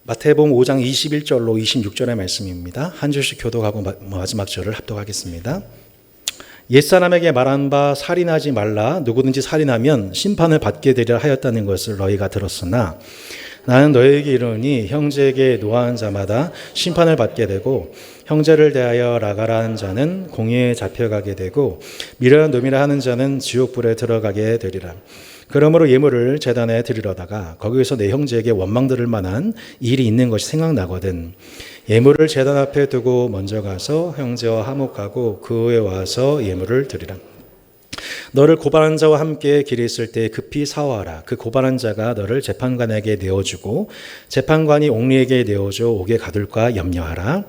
마태복음 5장 21절로 26절의 말씀입니다. 한 줄씩 교독하고 마지막 절을 합독하겠습니다. 옛사람에게 말한 바 살인하지 말라. 누구든지 살인하면 심판을 받게 되리라 하였다는 것을 너희가 들었으나 나는 너희에게 이르노니 형제에게 노한 자마다 심판을 받게 되고 형제를 대하여 라가라는 자는 공의에 잡혀가게 되고 미련한 놈이라 하는 자는 지옥불에 들어가게 되리라. 그러므로 예물을 제단에 드리려다가 거기에서 내 형제에게 원망 들을 만한 일이 있는 것이 생각나거든. 예물을 제단 앞에 두고 먼저 가서 형제와 화목하고 그 후에 와서 예물을 드리라. 너를 고발한 자와 함께 길에 있을 때 급히 사와라. 그 고발한 자가 너를 재판관에게 내어주고 재판관이 옥리에게 내어줘 옥에 가둘까 염려하라.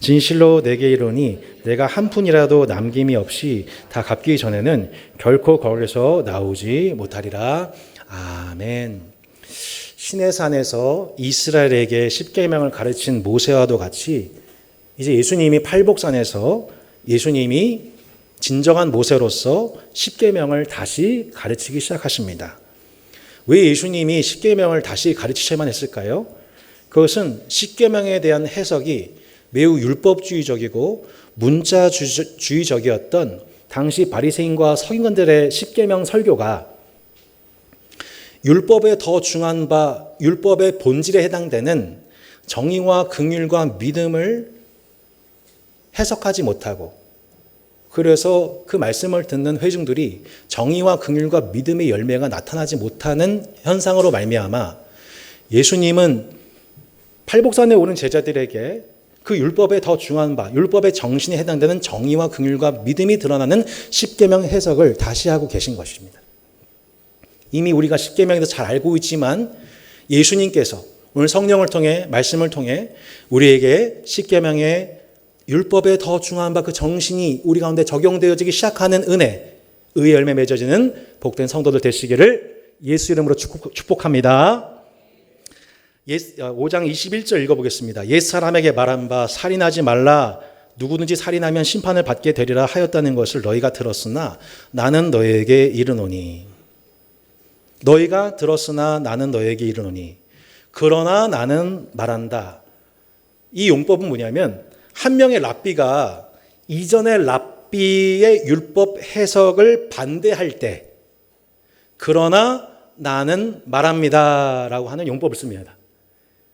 진실로 내게 이르노니 내가 한 푼이라도 남김이 없이 다 갚기 전에는 결코 거기서 나오지 못하리라. 아멘. 시내산에서 이스라엘에게 십계명을 가르친 모세와도 같이 이제 예수님이 팔복산에서 예수님이 진정한 모세로서 십계명을 다시 가르치기 시작하십니다. 왜 예수님이 십계명을 다시 가르치셔야만 했을까요? 그것은 십계명에 대한 해석이 매우 율법주의적이고 문자주의적이었던 당시 바리새인과 서기관들의 십계명 설교가 율법에 더 중한 바 율법의 본질에 해당되는 정의와 긍휼과 믿음을 해석하지 못하고 그래서 그 말씀을 듣는 회중들이 정의와 긍휼과 믿음의 열매가 나타나지 못하는 현상으로 말미암아 예수님은 팔복산에 오는 제자들에게 그 율법에 더 중한 바 율법의 정신에 해당되는 정의와 긍휼과 믿음이 드러나는 십계명 해석을 다시 하고 계신 것입니다. 이미 우리가 십계명에 대해서 잘 알고 있지만 예수님께서 오늘 성령을 통해 말씀을 통해 우리에게 십계명의 율법에 더 중한 바 그 정신이 우리 가운데 적용되어지기 시작하는 은혜, 의의 열매 맺어지는 복된 성도들 되시기를 예수 이름으로 축복합니다. 5장 21절 읽어보겠습니다. 옛사람에게 말한 바 살인하지 말라. 누구든지 살인하면 심판을 받게 되리라 하였다는 것을 너희가 들었으나 나는 너희에게 이르노니. 너희가 들었으나 나는 너희에게 이르노니. 그러나 나는 말한다. 이 용법은 뭐냐면 한 명의 랍비가 이전의 랍비의 율법 해석을 반대할 때 그러나 나는 말합니다 라고 하는 용법을 씁니다.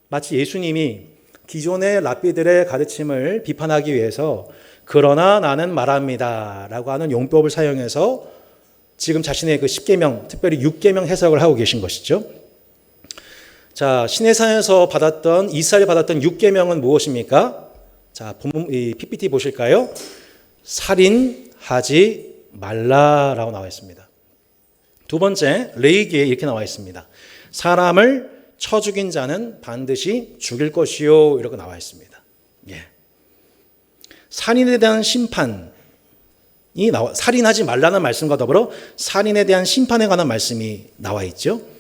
마치 예수님이 기존의 랍비들의 가르침을 비판하기 위해서 그러나 나는 말합니다 라고 하는 용법을 사용해서 지금 자신의 그 십계명, 특별히 육계명 해석을 하고 계신 것이죠. 자, 시내산에서 이스라엘이 받았던 육계명은 무엇입니까? 자, 본문 PPT 보실까요? 살인하지 말라라고 나와 있습니다. 두 번째, 레위기에 이렇게 나와 있습니다. 사람을 쳐 죽인 자는 반드시 죽일 것이요 이렇게 나와 있습니다. 예. 살인에 대한 살인하지 말라는 말씀과 더불어 살인에 대한 심판에 관한 말씀이 나와 있죠.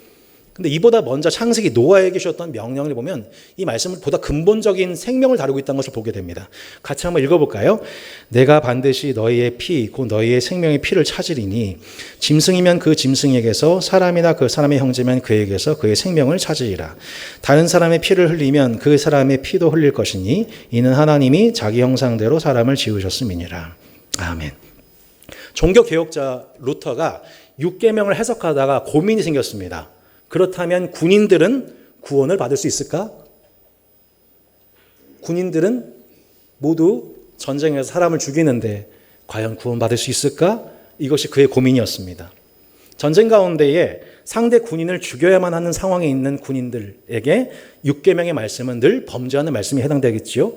근데 이보다 먼저 창세기 노아에게 주셨던 명령을 보면 이 말씀을 보다 근본적인 생명을 다루고 있다는 것을 보게 됩니다. 같이 한번 읽어볼까요? 내가 반드시 너희의 피, 곧 너희의 생명의 피를 찾으리니 짐승이면 그 짐승에게서 사람이나 그 사람의 형제면 그에게서 그의 생명을 찾으리라. 다른 사람의 피를 흘리면 그 사람의 피도 흘릴 것이니 이는 하나님이 자기 형상대로 사람을 지으셨음이니라. 아멘. 종교개혁자 루터가 육계명을 해석하다가 고민이 생겼습니다. 그렇다면 군인들은 구원을 받을 수 있을까? 군인들은 모두 전쟁에서 사람을 죽이는데 과연 구원받을 수 있을까? 이것이 그의 고민이었습니다. 전쟁 가운데에 상대 군인을 죽여야만 하는 상황에 있는 군인들에게 육계명의 말씀은 늘 범죄하는 말씀이 해당되겠지요.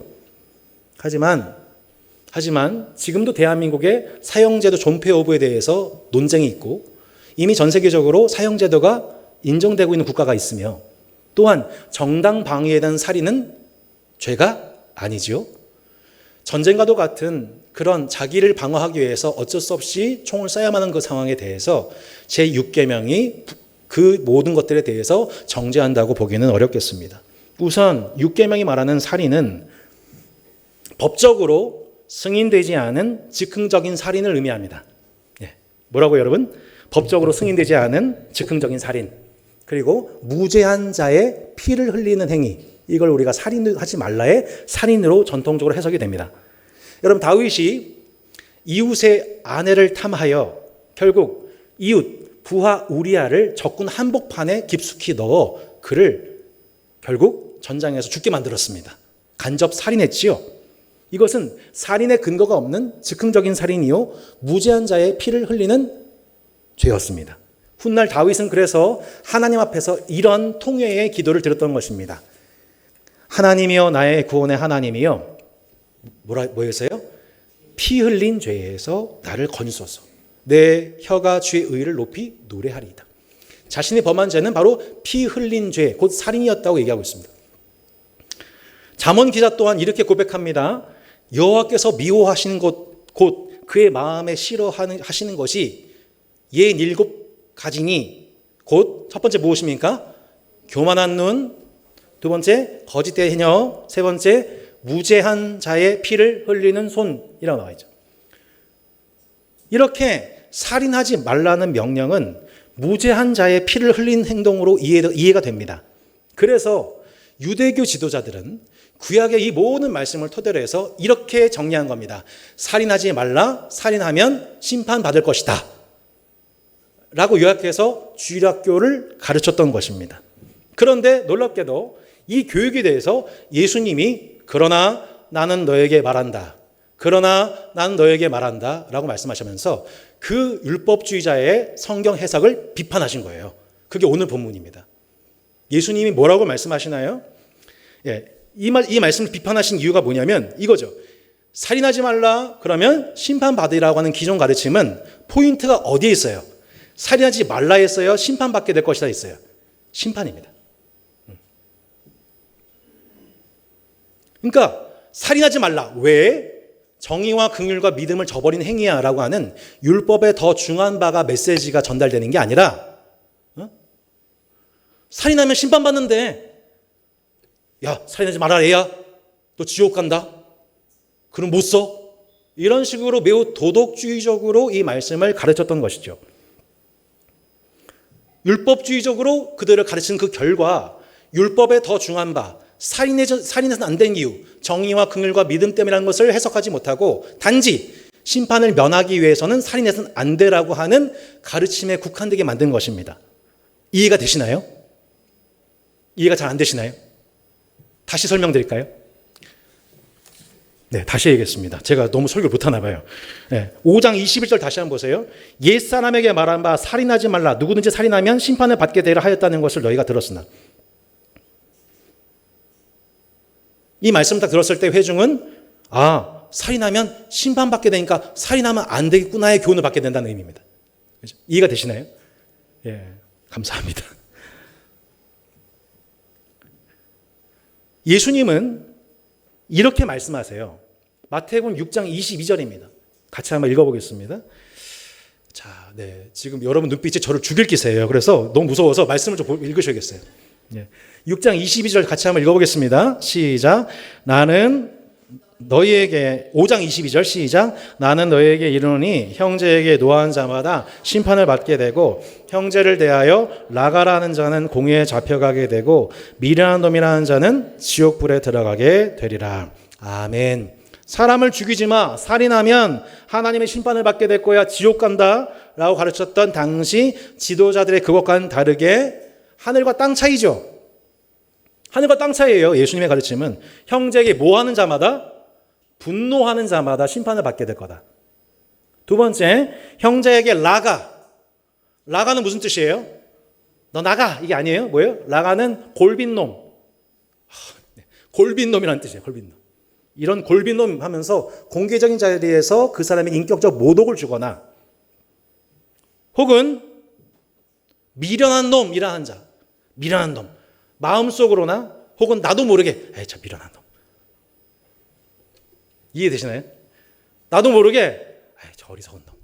하지만 지금도 대한민국의 사형제도 존폐 여부에 대해서 논쟁이 있고 이미 전 세계적으로 사형제도가 인정되고 있는 국가가 있으며 또한 정당 방위에 대한 살인은 죄가 아니지요. 전쟁과도 같은 그런 자기를 방어하기 위해서 어쩔 수 없이 총을 쏴야만 하는 그 상황에 대해서 제6계명이 그 모든 것들에 대해서 정죄한다고 보기는 어렵겠습니다. 우선 6계명이 말하는 살인은 법적으로 승인되지 않은 즉흥적인 살인을 의미합니다. 뭐라고 여러분? 법적으로 승인되지 않은 즉흥적인 살인. 그리고 무죄한 자의 피를 흘리는 행위, 이걸 우리가 살인하지 말라의 살인으로 전통적으로 해석이 됩니다. 여러분, 다윗이 이웃의 아내를 탐하여 결국 이웃 부하 우리아를 적군 한복판에 깊숙이 넣어 그를 결국 전장에서 죽게 만들었습니다. 간접 살인했지요. 이것은 살인의 근거가 없는 즉흥적인 살인이요 무죄한 자의 피를 흘리는 죄였습니다. 훗날 다윗은 그래서 하나님 앞에서 이런 통회의 기도를 드렸던 것입니다. 하나님이여, 나의 구원의 하나님이여, 뭐였어요? 피 흘린 죄에서 나를 건지소서. 내 혀가 주의 의를 높이 노래하리이다. 자신이 범한 죄는 바로 피 흘린 죄, 곧 살인이었다고 얘기하고 있습니다. 잠언 기자 또한 이렇게 고백합니다. 여호와께서 미워하시는 것, 곧 그의 마음에 싫어하시는 것이 67가지니, 곧 첫 번째 무엇입니까? 교만한 눈, 두 번째 거짓된 해녀, 세 번째 무죄한 자의 피를 흘리는 손이라고 나와 있죠. 이렇게 살인하지 말라는 명령은 무죄한 자의 피를 흘린 행동으로 이해가 됩니다. 그래서 유대교 지도자들은 구약의 이 모든 말씀을 토대로 해서 이렇게 정리한 겁니다. 살인하지 말라, 살인하면 심판받을 것이다 라고 요약해서 주일학교를 가르쳤던 것입니다. 그런데 놀랍게도 이 교육에 대해서 예수님이 그러나 나는 너에게 말한다, 그러나 나는 너에게 말한다 라고 말씀하시면서 그 율법주의자의 성경 해석을 비판하신 거예요. 그게 오늘 본문입니다. 예수님이 뭐라고 말씀하시나요? 이 말씀을 비판하신 이유가 뭐냐면 이거죠. 살인하지 말라 그러면 심판받으라고 하는 기존 가르침은 포인트가 어디에 있어요? 살인하지 말라 했어요? 심판받게 될 것이다 했어요? 심판입니다. 그러니까 살인하지 말라. 왜? 정의와 긍휼과 믿음을 저버린 행위야 라고 하는 율법의 더 중한 바가 메시지가 전달되는 게 아니라 살인하면 심판받는데 야, 살인하지 말아라 얘야, 너 지옥 간다, 그럼 못 써, 이런 식으로 매우 도덕주의적으로 이 말씀을 가르쳤던 것이죠. 율법주의적으로 그들을 가르치는 그 결과 율법의 더 중한 바, 살인해서는 안 된 이유, 정의와 긍휼과 믿음 때문이라는 것을 해석하지 못하고 단지 심판을 면하기 위해서는 살인해서는 안 되라고 하는 가르침에 국한되게 만든 것입니다. 이해가 되시나요? 이해가 잘 안 되시나요? 다시 설명드릴까요? 네, 다시 얘기했습니다. 제가 너무 설교를 못하나 봐요. 5장 21절 다시 한번 보세요. 옛사람에게 말한 바 살인하지 말라. 누구든지 살인하면 심판을 받게 되리라 하였다는 것을 너희가 들었으나. 이 말씀 딱 들었을 때 회중은 살인하면 심판받게 되니까 살인하면 안 되겠구나의 교훈을 받게 된다는 의미입니다. 그렇죠? 이해가 되시나요? 예, 감사합니다. 예수님은 이렇게 말씀하세요. 마태복음 6장 22절입니다. 같이 한번 읽어보겠습니다. 자, 네, 지금 여러분 눈빛이 저를 죽일 기세예요. 그래서 너무 무서워서 말씀을 좀 읽으셔야겠어요. 6장 22절 같이 한번 읽어보겠습니다. 시작. 나는 너희에게 5장 22절 시작. 나는 너희에게 이르노니 형제에게 노한 자마다 심판을 받게 되고 형제를 대하여 라가라는 자는 공회에 잡혀가게 되고 미련한 놈이라는 자는 지옥불에 들어가게 되리라. 아멘. 사람을 죽이지 마. 살인하면 하나님의 심판을 받게 될 거야. 지옥 간다 라고 가르쳤던 당시 지도자들의 그것과는 다르게 하늘과 땅 차이죠. 하늘과 땅 차이예요. 예수님의 가르침은 형제에게 뭐하는 자마다, 분노하는 자마다 심판을 받게 될 거다. 두 번째, 형제에게 라가는 무슨 뜻이에요? 너 나가, 이게 아니에요. 뭐예요? 라가는 골빈놈, 골빈놈이라는 뜻이에요. 골빈놈. 이런 골빈놈 하면서 공개적인 자리에서 그 사람의 인격적 모독을 주거나 혹은 미련한 놈이라는 자, 미련한 놈, 마음속으로나 혹은 나도 모르게 저 미련한 놈, 이해되시나요? 나도 모르게 저 어리석은 놈,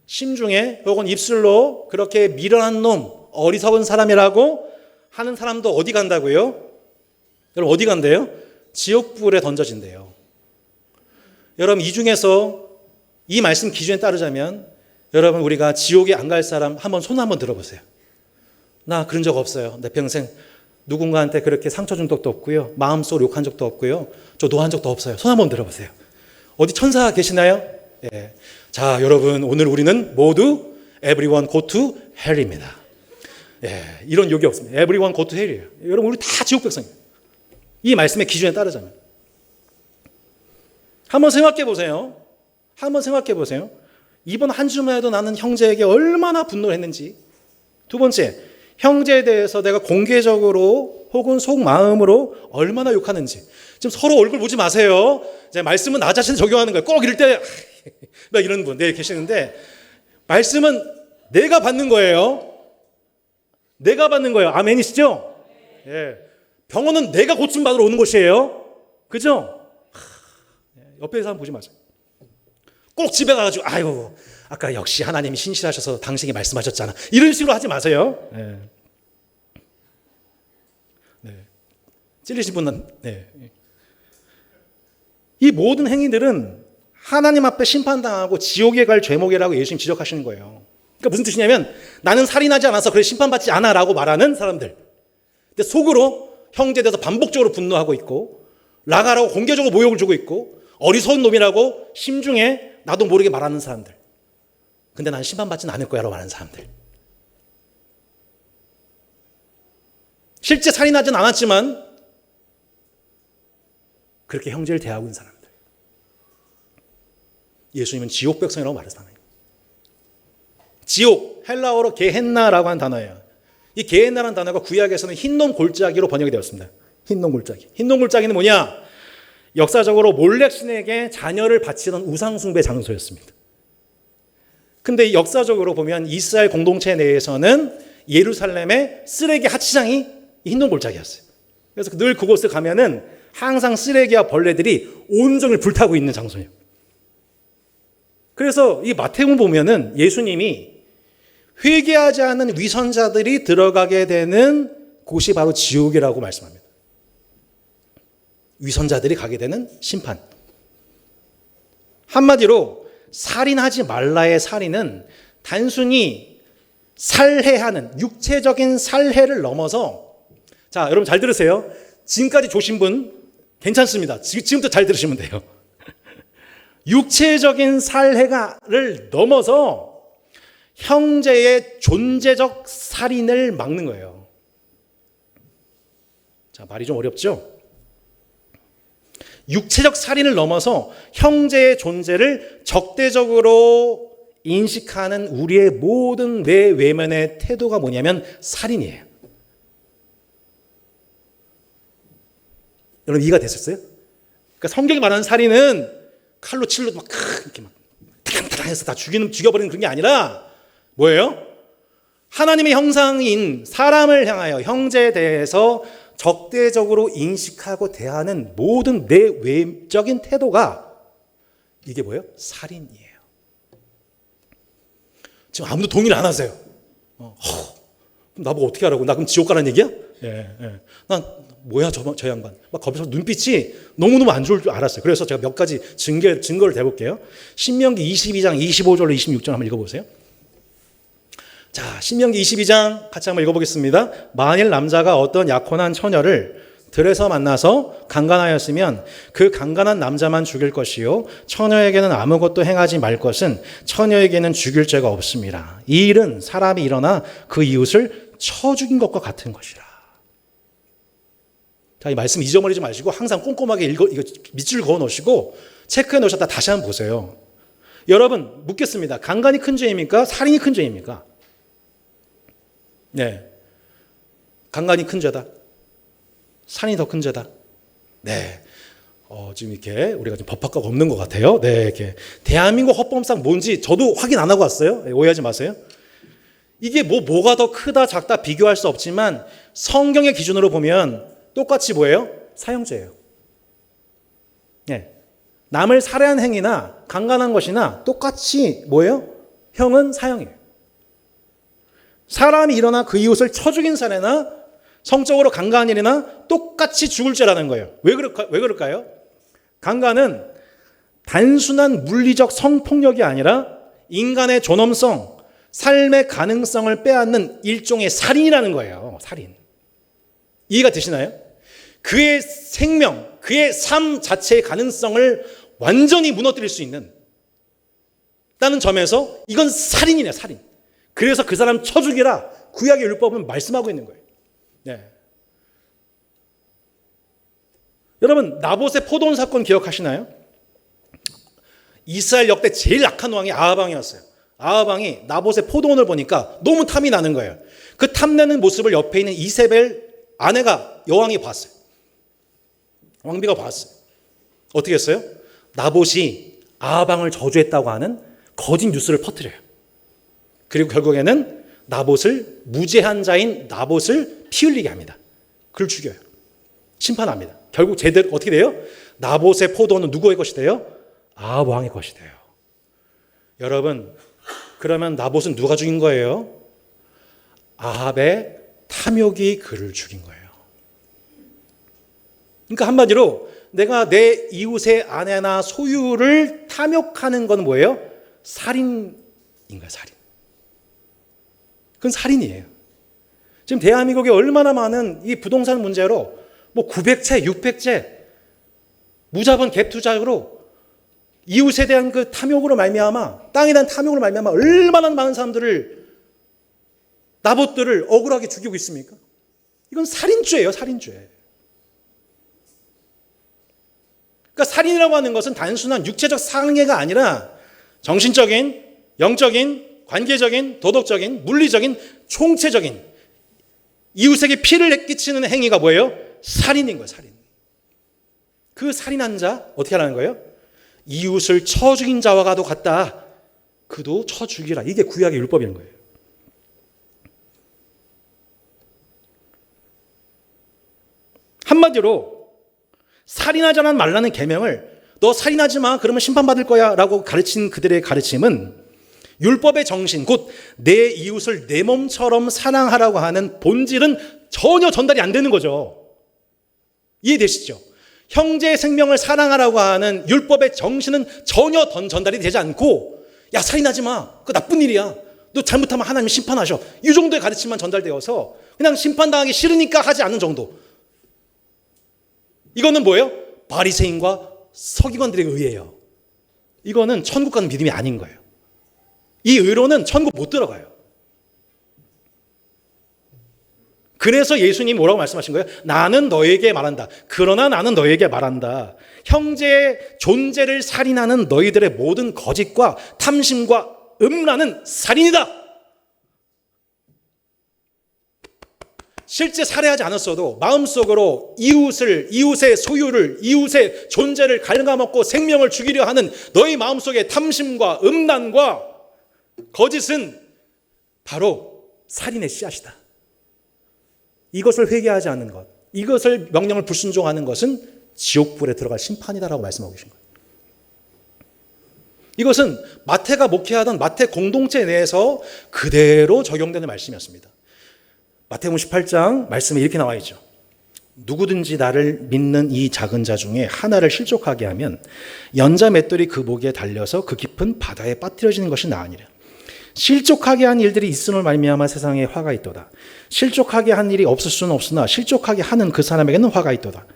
심중에 혹은 입술로 그렇게 미련한 놈, 어리석은 사람이라고 하는 사람도 어디 간다고요? 여러분 어디 간대요? 지옥불에 던져진대요. 여러분 이 중에서 이 말씀 기준에 따르자면 여러분 우리가 지옥에 안 갈 사람 손 한번 들어보세요. 나 그런 적 없어요. 내 평생 누군가한테 그렇게 상처 준 적도 없고요. 마음속으로 욕한 적도 없고요. 저 노한 적도 없어요. 손 한번 들어보세요. 어디 천사 계시나요? 예. 자, 여러분, 오늘 우리는 모두 everyone go to hell입니다. 예, 이런 욕이 없습니다. everyone go to hell이에요. 여러분, 우리 다 지옥 백성이에요. 이 말씀의 기준에 따르자면. 한번 생각해 보세요. 한번 생각해 보세요. 이번 한 주만 해도 나는 형제에게 얼마나 분노를 했는지. 두 번째, 형제에 대해서 내가 공개적으로 혹은 속마음으로 얼마나 욕하는지. 지금 서로 얼굴 보지 마세요. 이제 말씀은 나 자신을 적용하는 거예요. 꼭 이럴 때 막 이런 분 계시는데, 말씀은 내가 받는 거예요. 내가 받는 거예요. 아멘이시죠? 예. 병원은 내가 고침받으러 오는 곳이에요. 그죠? 옆에 사람 보지 마세요. 꼭 집에 가가지고 아이고 아까 역시 하나님이 신실하셔서 당신이 말씀하셨잖아. 이런 식으로 하지 마세요. 네. 네. 찔리신 분은 네. 이 모든 행위들은 하나님 앞에 심판당하고 지옥에 갈 죄목이라고 예수님 지적하시는 거예요. 그러니까 무슨 뜻이냐면 나는 살인하지 않아서 그래 심판받지 않아 라고 말하는 사람들. 근데 속으로 형제에 대해서 반복적으로 분노하고 있고 나가라고 공개적으로 모욕을 주고 있고 어리석은 놈이라고 심중에 나도 모르게 말하는 사람들. 근데 난 심판받지는 않을 거야 라고 말하는 사람들. 실제 살인하진 않았지만 그렇게 형제를 대하고 있는 사람들. 예수님은 지옥 백성이라고 말했잖아요. 지옥, 헬라어로 게헨나라고 하는 단어예요. 이 게헨나라는 단어가 구약에서는 흰놈 골짜기로 번역이 되었습니다. 흰놈 골짜기. 흰놈 골짜기는 뭐냐? 역사적으로 몰렉신에게 자녀를 바치던 우상숭배 장소였습니다. 근데 역사적으로 보면 이스라엘 공동체 내에서는 예루살렘의 쓰레기 하치장이 흰놈 골짜기였어요. 그래서 늘 그곳을 가면은 항상 쓰레기와 벌레들이 온종일 불타고 있는 장소예요. 그래서 이 마태복음 보면은 예수님이 회개하지 않은 위선자들이 들어가게 되는 곳이 바로 지옥이라고 말씀합니다. 위선자들이 가게 되는 심판. 한마디로 살인하지 말라의 살인은 단순히 살해하는 육체적인 살해를 넘어서, 자 여러분 잘 들으세요. 지금까지 조신 분 괜찮습니다. 지금부터 잘 들으시면 돼요. 육체적인 살해를 넘어서 형제의 존재적 살인을 막는 거예요. 자, 말이 좀 어렵죠? 육체적 살인을 넘어서 형제의 존재를 적대적으로 인식하는 우리의 모든 내 외면의 태도가 뭐냐면 살인이에요. 여러분 이해가 됐었어요? 그러니까 성경이 말하는 살인은 칼로 칠로 막 이렇게 막 타당타당 해서 다 죽여버리는 그런 게 아니라 뭐예요? 하나님의 형상인 사람을 향하여 형제에 대해서 적대적으로 인식하고 대하는 모든 내 외적인 태도가 이게 뭐예요? 살인이에요. 지금 아무도 동의를 안 하세요. 그럼 나보고 어떻게 하라고? 나 그럼 지옥 가라는 얘기야? 예. 난 뭐야 저 양반. 막 거기서 눈빛이 너무너무 안 좋을 줄 알았어요. 그래서 제가 몇 가지 증거를 대볼게요. 신명기 22장 25절로 26절 한번 읽어보세요. 자, 신명기 22장 같이 한번 읽어보겠습니다. 만일 남자가 어떤 약혼한 처녀를 들에서 만나서 강간하였으면 그 강간한 남자만 죽일 것이요 처녀에게는 아무것도 행하지 말 것은 처녀에게는 죽일 죄가 없습니다. 이 일은 사람이 일어나 그 이웃을 쳐 죽인 것과 같은 것이라. 자, 이 말씀 잊어버리지 마시고 항상 꼼꼼하게 이거 밑줄 그어 놓으시고 체크해 놓으셨다 다시 한번 보세요. 여러분 묻겠습니다. 강간이 큰 죄입니까? 살인이 큰 죄입니까? 네. 강간이 큰 죄다. 살인이 더 큰 죄다. 네. 지금 이렇게 우리가 좀 법학과가 없는 것 같아요. 네. 이렇게 대한민국 헌법상 뭔지 저도 확인 안 하고 왔어요. 네, 오해하지 마세요. 이게 뭐가 더 크다 작다 비교할 수 없지만 성경의 기준으로 보면 똑같이 뭐예요? 사형죄예요. 네. 남을 살해한 행위나 강간한 것이나 똑같이 뭐예요? 형은 사형이에요. 사람이 일어나 그 이웃을 쳐 죽인 사례나 성적으로 강간한 일이나 똑같이 죽을 죄라는 거예요. 왜 그럴까요? 강간은 단순한 물리적 성폭력이 아니라 인간의 존엄성, 삶의 가능성을 빼앗는 일종의 살인이라는 거예요. 살인. 이해가 되시나요? 그의 생명, 그의 삶 자체의 가능성을 완전히 무너뜨릴 수 있는 다는 점에서 이건 살인이네, 살인. 그래서 그 사람 쳐 죽이라 구약의 율법은 말씀하고 있는 거예요. 네. 여러분, 나봇의 포도원 사건 기억하시나요? 이스라엘 역대 제일 악한 왕이 아합 왕이었어요. 아합 왕이 나봇의 포도원을 보니까 너무 탐이 나는 거예요. 그 탐내는 모습을 옆에 있는 이세벨 아내가 여왕이 봤어요. 왕비가 봤어요. 어떻게 했어요? 나봇이 아합 왕을 저주했다고 하는 거짓 뉴스를 퍼뜨려요. 그리고 결국에는 나봇을, 무죄한 자인 나봇을 피 흘리게 합니다. 그를 죽여요. 심판합니다. 결국 제대로 어떻게 돼요? 나봇의 포도원은 누구의 것이 돼요? 아합 왕의 것이 돼요. 여러분, 그러면 나봇은 누가 죽인 거예요? 아합의 탐욕이 그를 죽인 거예요. 그러니까 한마디로 내가 내 이웃의 아내나 소유를 탐욕하는 건 뭐예요? 살인인 거예요, 살인. 그건 살인이에요. 지금 대한민국에 얼마나 많은 이 부동산 문제로 뭐 900채, 600채 무자본 갭 투자로 이웃에 대한 그 탐욕으로 말미암아, 땅에 대한 탐욕으로 말미암아 얼마나 많은 사람들을, 나봇들을 억울하게 죽이고 있습니까? 이건 살인죄예요, 살인죄. 그러니까 살인이라고 하는 것은 단순한 육체적 상해가 아니라 정신적인, 영적인, 관계적인, 도덕적인, 물리적인, 총체적인 이웃에게 피를 끼치는 행위가 뭐예요? 살인인 거예요, 살인. 그 살인한 자 어떻게 하라는 거예요? 이웃을 쳐 죽인 자와도 같다. 그도 쳐 죽이라. 이게 구약의 율법인 거예요. 한마디로 살인하자는 말라는 계명을 너 살인하지 마, 그러면 심판받을 거야 라고 가르친 그들의 가르침은 율법의 정신, 곧 내 이웃을 내 몸처럼 사랑하라고 하는 본질은 전혀 전달이 안 되는 거죠. 이해되시죠? 형제의 생명을 사랑하라고 하는 율법의 정신은 전혀 전달이 되지 않고, 야, 살인하지 마, 그거 나쁜 일이야, 너 잘못하면 하나님 심판하셔, 이 정도의 가르침만 전달되어서 그냥 심판당하기 싫으니까 하지 않는 정도. 이거는 뭐예요? 바리새인과 서기관들의 의예요. 이거는 천국 가는 믿음이 아닌 거예요. 이 의로는 천국 못 들어가요. 그래서 예수님이 뭐라고 말씀하신 거예요? 나는 너에게 말한다. 그러나 나는 너에게 말한다. 형제의 존재를 살인하는 너희들의 모든 거짓과 탐심과 음란은 살인이다. 실제 살해하지 않았어도 마음속으로 이웃의 소유를, 이웃의 존재를 갉아먹고 생명을 죽이려 하는 너희 마음속의 탐심과 음란과 거짓은 바로 살인의 씨앗이다. 이것을 회개하지 않는 것, 이것을 명령을 불순종하는 것은 지옥불에 들어갈 심판이다라고 말씀하고 계신 거예요. 이것은 마태가 목회하던 마태 공동체 내에서 그대로 적용되는 말씀이었습니다. 마태복음 18장 말씀에 이렇게 나와 있죠. 누구든지 나를 믿는 이 작은 자 중에 하나를 실족하게 하면 연자 맷돌이 그 목에 달려서 그 깊은 바다에 빠뜨려지는 것이 나으니라. 실족하게 한 일들이 있음을 말미암아 세상에 화가 있도다. 실족하게 한 일이 없을 수는 없으나 실족하게 하는 그 사람에게는 화가 있도다.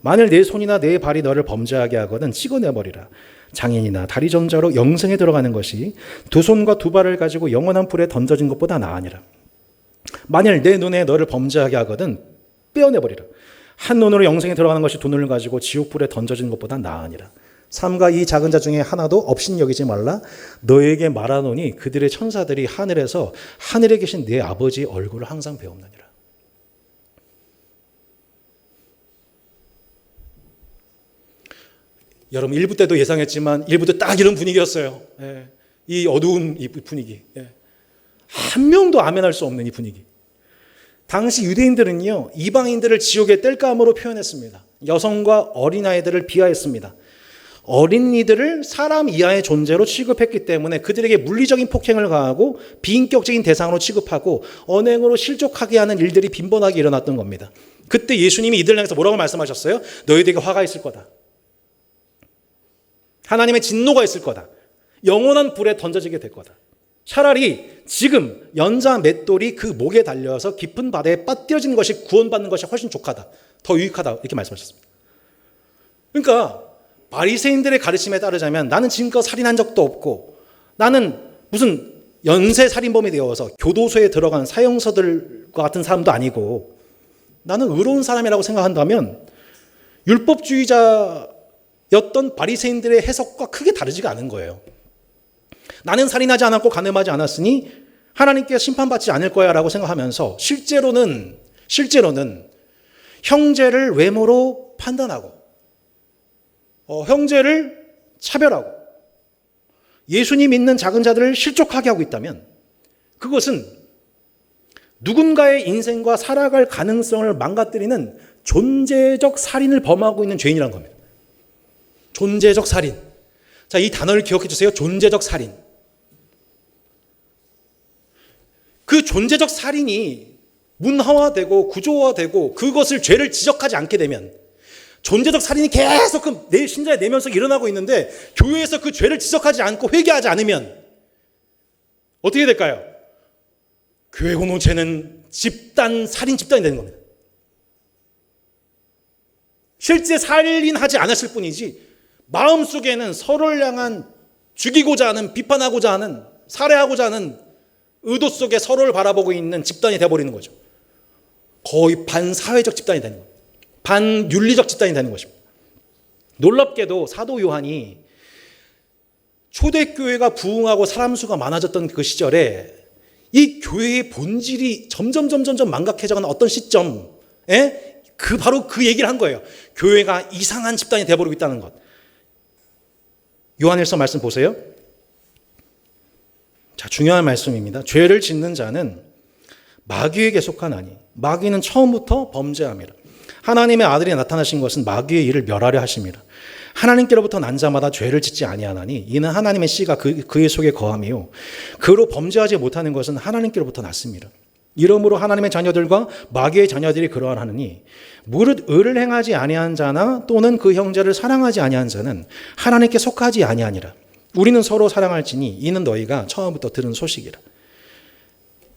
만일 내 손이나 내 발이 너를 범죄하게 하거든 찍어내버리라. 장인이나 다리 전자로 영생에 들어가는 것이 두 손과 두 발을 가지고 영원한 불에 던져진 것보다 나으니라. 만일 내 눈에 너를 범죄하게 하거든 빼어내버리라. 한 눈으로 영생에 들어가는 것이 두 눈을 가지고 지옥불에 던져진 것보다 나으니라. 삼가 이 작은 자 중에 하나도 업신여기지 말라. 너에게 말하노니 그들의 천사들이 하늘에서 하늘에 계신 내 아버지의 얼굴을 항상 배움나니라. 여러분 1부 때도 예상했지만 1부 때 딱 이런 분위기였어요. 예. 이 어두운 이 분위기. 예. 한 명도 아멘할 수 없는 이 분위기. 당시 유대인들은요, 이방인들을 지옥의 땔감으로 표현했습니다. 여성과 어린아이들을 비하했습니다. 어린이들을 사람 이하의 존재로 취급했기 때문에 그들에게 물리적인 폭행을 가하고 비인격적인 대상으로 취급하고 언행으로 실족하게 하는 일들이 빈번하게 일어났던 겁니다. 그때 예수님이 이들을 향해서 뭐라고 말씀하셨어요? 너희들에게 화가 있을 거다. 하나님의 진노가 있을 거다. 영원한 불에 던져지게 될 거다. 차라리 지금 연자 맷돌이 그 목에 달려서 깊은 바다에 빠뜨려지는 것이 구원받는 것이 훨씬 족하다. 더 유익하다. 이렇게 말씀하셨습니다. 그러니까 바리새인들의 가르침에 따르자면 나는 지금껏 살인한 적도 없고 나는 무슨 연쇄 살인범이 되어서 교도소에 들어간 사형서들과 같은 사람도 아니고 나는 의로운 사람이라고 생각한다면 율법주의자였던 바리새인들의 해석과 크게 다르지가 않은 거예요. 나는 살인하지 않았고 간음하지 않았으니 하나님께 심판받지 않을 거야 라고 생각하면서 실제로는 형제를 외모로 판단하고 형제를 차별하고 예수님 믿는 작은 자들을 실족하게 하고 있다면 그것은 누군가의 인생과 살아갈 가능성을 망가뜨리는 존재적 살인을 범하고 있는 죄인이라는 겁니다. 존재적 살인. 자, 이 단어를 기억해 주세요. 존재적 살인. 그 존재적 살인이 문화화되고 구조화되고 그것을 죄를 지적하지 않게 되면 존재적 살인이 계속 내 신자의 내면서 일어나고 있는데 교회에서 그 죄를 지적하지 않고 회개하지 않으면 어떻게 될까요? 교회 공동체는 살인 집단이 되는 겁니다. 실제 살인하지 않았을 뿐이지 마음속에는 서로를 향한 죽이고자 하는, 비판하고자 하는, 살해하고자 하는 의도 속에 서로를 바라보고 있는 집단이 되어버리는 거죠. 거의 반사회적 집단이 되는 겁니다. 반윤리적 집단이 되는 것입니다. 놀랍게도 사도 요한이 초대교회가 부흥하고 사람 수가 많아졌던 그 시절에 이 교회의 본질이 점점 망각해져가는 어떤 시점에 바로 그 얘기를 한 거예요. 교회가 이상한 집단이 되어버리고 있다는 것. 요한일서 말씀 보세요. 자, 중요한 말씀입니다. 죄를 짓는 자는 마귀에게 속하나니 마귀는 처음부터 범죄함이라. 하나님의 아들이 나타나신 것은 마귀의 일을 멸하려 하심이라. 하나님께로부터 난 자마다 죄를 짓지 아니하나니 이는 하나님의 씨가 그의 속에 거함이요 그로 범죄하지 못하는 것은 하나님께로부터 났습니다. 이러므로 하나님의 자녀들과 마귀의 자녀들이 그러하느니 무릇 의를 행하지 아니한 자나 또는 그 형제를 사랑하지 아니한 자는 하나님께 속하지 아니하니라. 우리는 서로 사랑할지니 이는 너희가 처음부터 들은 소식이라.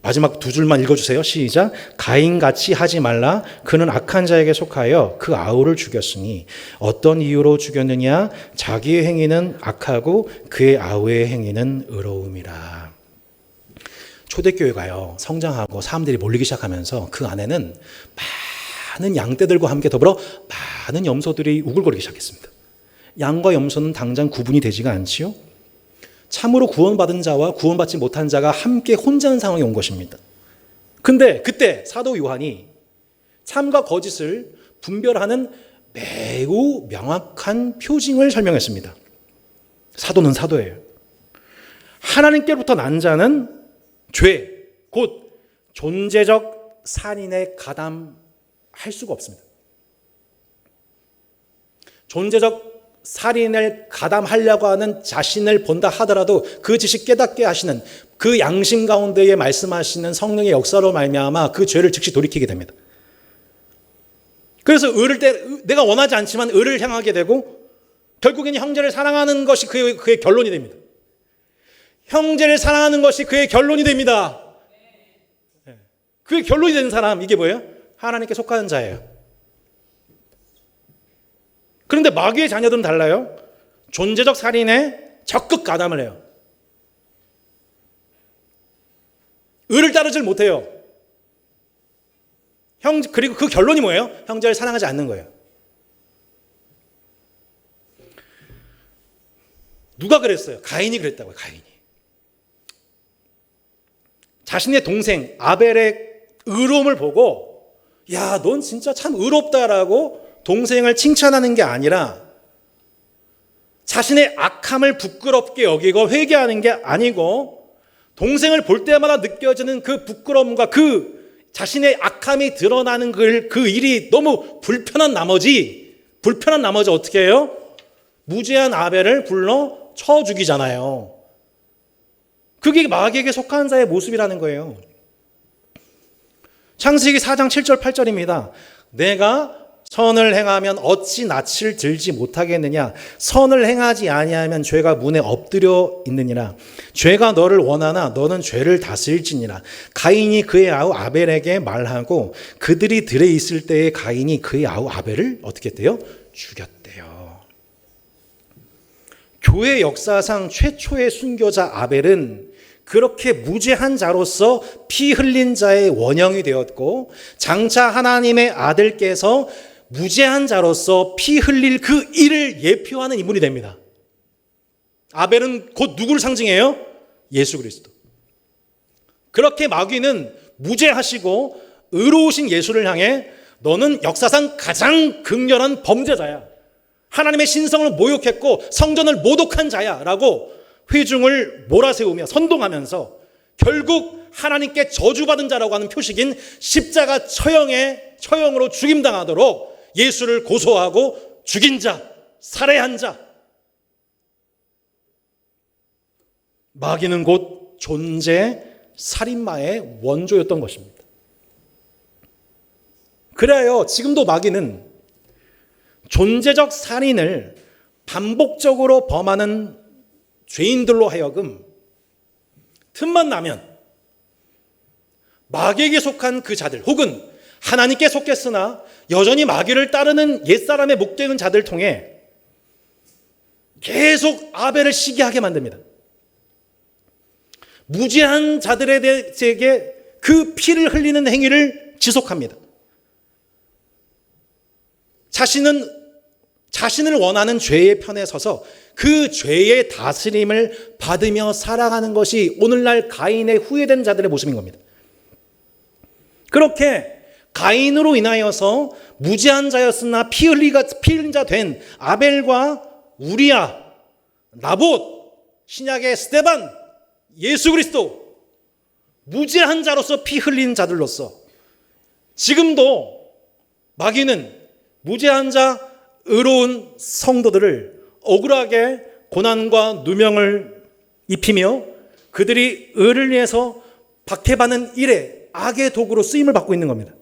마지막 두 줄만 읽어주세요. 시작. 가인같이 하지 말라. 그는 악한 자에게 속하여 그 아우를 죽였으니 어떤 이유로 죽였느냐. 자기의 행위는 악하고 그의 아우의 행위는 의로움이라. 초대교회가요 성장하고 사람들이 몰리기 시작하면서 그 안에는 많은 양떼들과 함께 더불어 많은 염소들이 우글거리기 시작했습니다. 양과 염소는 당장 구분이 되지가 않지요. 참으로 구원받은 자와 구원받지 못한 자가 함께 혼자는 상황이 온 것입니다. 근데 그때 사도 요한이 참과 거짓을 분별하는 매우 명확한 표징을 설명했습니다. 사도는 사도예요. 하나님께로부터 난 자는 죄, 곧 존재적 살인에 가담할 수가 없습니다. 존재적 살인을 가담하려고 하는 자신을 본다 하더라도 그 지식 깨닫게 하시는 그 양심 가운데에 말씀하시는 성령의 역사로 말미암아 그 죄를 즉시 돌이키게 됩니다. 그래서 내가 원하지 않지만 의를 향하게 되고 결국에는 형제를 사랑하는 것이 그의 결론이 됩니다. 형제를 사랑하는 것이 그의 결론이 됩니다. 그의 결론이 되는 사람, 이게 뭐예요? 하나님께 속하는 자예요. 그런데 마귀의 자녀들은 달라요. 존재적 살인에 적극 가담을 해요. 의를 따르질 못해요. 그리고 그 결론이 뭐예요? 형제를 사랑하지 않는 거예요. 누가 그랬어요? 가인이 그랬다고요. 가인이. 자신의 동생 아벨의 의로움을 보고 야, 넌 진짜 참 의롭다라고 동생을 칭찬하는 게 아니라 자신의 악함을 부끄럽게 여기고 회개하는 게 아니고 동생을 볼 때마다 느껴지는 그 부끄러움과 그 자신의 악함이 드러나는 그 일이 너무 불편한 나머지 어떻게 해요? 무죄한 아벨을 불러 쳐 죽이잖아요. 그게 마귀에게 속한 자의 모습이라는 거예요. 창세기 4장 7절 8절입니다. 내가 선을 행하면 어찌 낯을 들지 못하겠느냐. 선을 행하지 아니하면 죄가 문에 엎드려 있느니라. 죄가 너를 원하나 너는 죄를 다스릴지니라. 가인이 그의 아우 아벨에게 말하고 그들이 들에 있을 때에 가인이 그의 아우 아벨을 어떻게 했대요? 죽였대요. 교회 역사상 최초의 순교자 아벨은 그렇게 무죄한 자로서 피 흘린 자의 원형이 되었고, 장차 하나님의 아들께서 무죄한 자로서 피 흘릴 그 일을 예표하는 인물이 됩니다. 아벨은 곧 누구를 상징해요? 예수 그리스도. 그렇게 마귀는 무죄하시고 의로우신 예수를 향해 너는 역사상 가장 극렬한 범죄자야, 하나님의 신성을 모욕했고 성전을 모독한 자야 라고 회중을 몰아세우며 선동하면서 결국 하나님께 저주받은 자라고 하는 표식인 십자가 처형으로 죽임당하도록 예수를 고소하고 죽인 자, 살해한 자. 마귀는 곧 존재 살인마의 원조였던 것입니다. 그래요, 지금도 마귀는 존재적 살인을 반복적으로 범하는 죄인들로 하여금 틈만 나면 마귀에게 속한 그 자들, 혹은 하나님께 속했으나 여전히 마귀를 따르는 옛사람의 목되는 자들 통해 계속 아벨을 시기하게 만듭니다. 무죄한 자들에게 그 피를 흘리는 행위를 지속합니다. 자신을 원하는 죄의 편에 서서 그 죄의 다스림을 받으며 살아가는 것이 오늘날 가인의 후회된 자들의 모습인 겁니다. 그렇게 가인으로 인하여서 무죄한 자였으나 피 흘린 자 된 아벨과 우리야, 나봇, 신약의 스데반, 예수 그리스도, 무죄한 자로서 피 흘린 자들로서 지금도 마귀는 무죄한 자, 의로운 성도들을 억울하게 고난과 누명을 입히며 그들이 의를 위해서 박해받는 일에 악의 도구로 쓰임을 받고 있는 겁니다.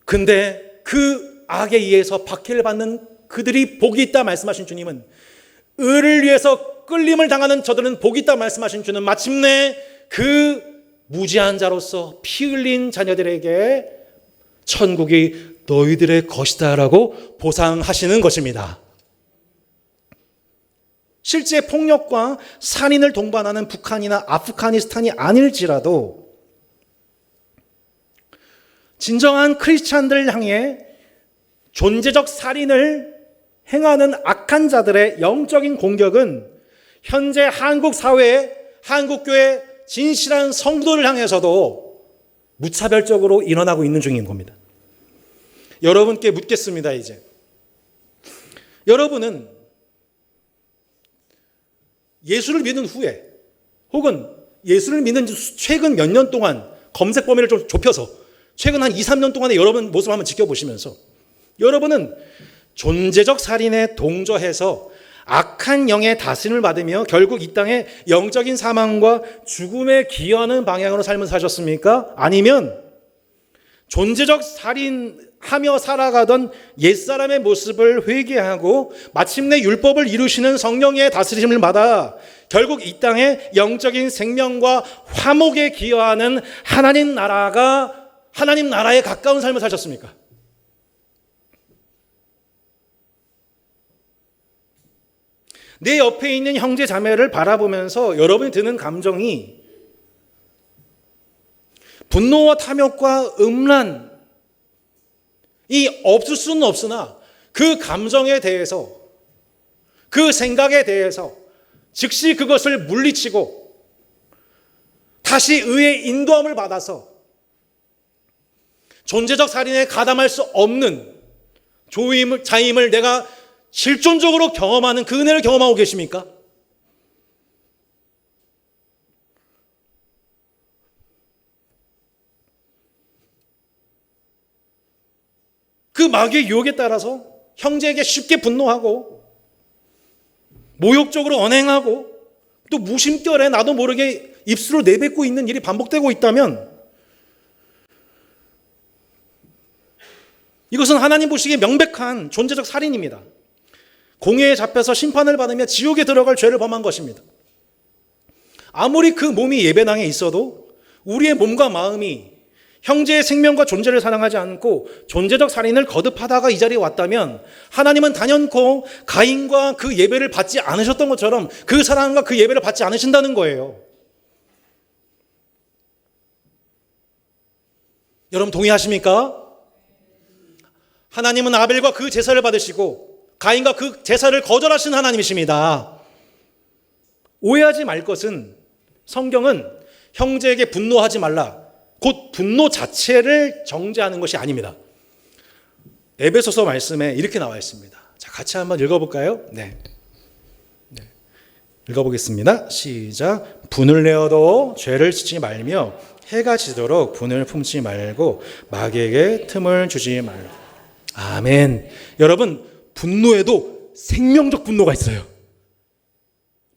근데 그 악에 의해서 박해를 받는 그들이 복이 있다 말씀하신 주님은, 의를 위해서 끌림을 당하는 저들은 복이 있다 말씀하신 주는 마침내 그 무죄한 자로서 피 흘린 자녀들에게 천국이 너희들의 것이다 라고 보상하시는 것입니다. 실제 폭력과 살인을 동반하는 북한이나 아프가니스탄이 아닐지라도 진정한 크리스찬들을 향해 존재적 살인을 행하는 악한 자들의 영적인 공격은 현재 한국 사회에, 한국교회 진실한 성도를 향해서도 무차별적으로 일어나고 있는 중인 겁니다. 여러분께 묻겠습니다. 이제 여러분은 예수를 믿은 후에, 혹은 예수를 믿는 최근 몇 년 동안 검색 범위를 좀 좁혀서 최근 한 2, 3년 동안의 여러분 모습을 한번 지켜보시면서 여러분은 존재적 살인에 동조해서 악한 영의 다스림을 받으며 결국 이 땅에 영적인 사망과 죽음에 기여하는 방향으로 삶을 사셨습니까? 아니면 존재적 살인하며 살아가던 옛사람의 모습을 회개하고 마침내 율법을 이루시는 성령의 다스림을 받아 결국 이 땅에 영적인 생명과 화목에 기여하는 하나님 나라에 가까운 삶을 사셨습니까? 내 옆에 있는 형제 자매를 바라보면서 여러분이 드는 감정이 분노와 탐욕과 음란이 없을 수는 없으나 그 감정에 대해서, 그 생각에 대해서 즉시 그것을 물리치고 다시 의의 인도함을 받아서 존재적 살인에 가담할 수 없는 자임을 내가 실존적으로 경험하는 그 은혜를 경험하고 계십니까? 그 마귀의 유혹에 따라서 형제에게 쉽게 분노하고 모욕적으로 언행하고 또 무심결에 나도 모르게 입술을 내뱉고 있는 일이 반복되고 있다면 이것은 하나님 보시기에 명백한 존재적 살인입니다. 공회에 잡혀서 심판을 받으며 지옥에 들어갈 죄를 범한 것입니다. 아무리 그 몸이 예배당에 있어도 우리의 몸과 마음이 형제의 생명과 존재를 사랑하지 않고 존재적 살인을 거듭하다가 이 자리에 왔다면 하나님은 단연코 가인과 그 예배를 받지 않으셨던 것처럼 그 사랑과 그 예배를 받지 않으신다는 거예요. 여러분 동의하십니까? 하나님은 아벨과 그 제사를 받으시고 가인과 그 제사를 거절하신 하나님이십니다. 오해하지 말 것은 성경은 형제에게 분노하지 말라, 곧 분노 자체를 정죄하는 것이 아닙니다. 에베소서 말씀에 이렇게 나와 있습니다. 자, 같이 한번 읽어볼까요? 네. 읽어보겠습니다. 시작. 분을 내어도 죄를 짓지 말며 해가 지도록 분을 품지 말고 마귀에게 틈을 주지 말라. 아멘. 여러분, 분노에도 생명적 분노가 있어요.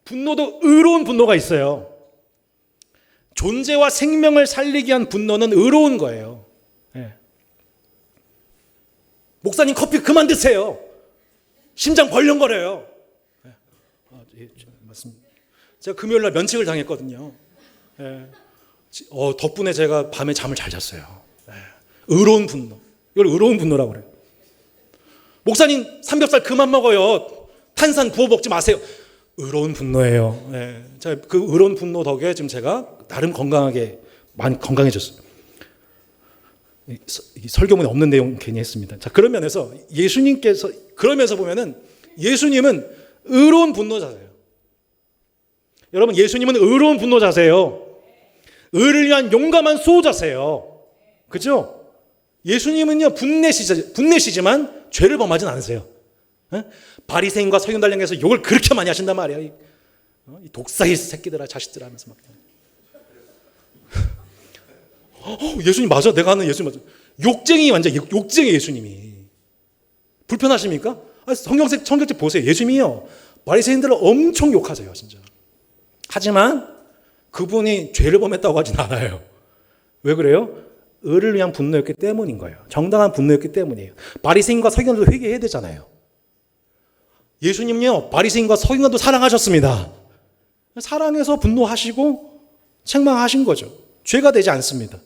분노도 의로운 분노가 있어요. 존재와 생명을 살리기 위한 분노는 의로운 거예요. 네. 목사님 커피 그만 드세요. 심장 벌렁거려요. 네. 맞습니다. 제가 금요일날 면책을 당했거든요. 네. 덕분에 제가 밤에 잠을 잘 잤어요. 네. 의로운 분노. 이걸 의로운 분노라고 그래요. 목사님 삼겹살 그만 먹어요. 탄산 부어 먹지 마세요. 의로운 분노예요. 네. 제가 그 의로운 분노 덕에 지금 제가 나름 건강하게 많이 건강해졌어요. 이 설교문에 없는 내용 괜히 했습니다. 자, 그런 면에서 예수님께서 그러면서 보면은 예수님은 의로운 분노자세요. 여러분, 예수님은 의로운 분노자세요. 의를 위한 용감한 수호자세요. 그렇죠? 예수님은요 분내시지만 죄를 범하진 않으세요. 바리새인과 서기관들에게서 욕을 그렇게 많이 하신단 말이에요. 이 독사의 새끼들아, 자식들아 하면서 막. 예수님 맞아, 내가 아는 예수님 맞아. 욕쟁이, 완전 욕쟁이 예수님이. 불편하십니까? 성경책 보세요. 예수님이요 바리새인들을 엄청 욕하세요, 진짜. 하지만 그분이 죄를 범했다고 하진 않아요. 왜 그래요? 의를 위한 분노였기 때문인 거예요. 정당한 분노였기 때문이에요. 바리새인과 서기관들도 회개해야 되잖아요. 예수님은요 바리새인과 서기관도 사랑하셨습니다. 사랑해서 분노하시고 책망하신 거죠. 죄가 되지 않습니다.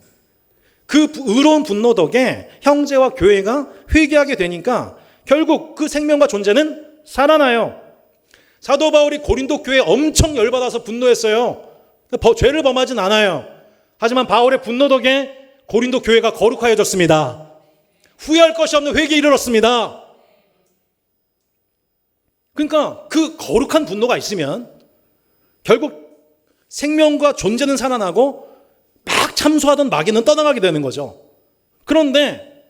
그 의로운 분노 덕에 형제와 교회가 회개하게 되니까 결국 그 생명과 존재는 살아나요. 사도 바울이 고린도 교회에 엄청 열받아서 분노했어요. 죄를 범하진 않아요. 하지만 바울의 분노 덕에 고린도 교회가 거룩하여졌습니다. 후회할 것이 없는 회개에 이르렀습니다. 그러니까 그 거룩한 분노가 있으면 결국 생명과 존재는 살아나고 막 참소하던 마귀는 떠나가게 되는 거죠. 그런데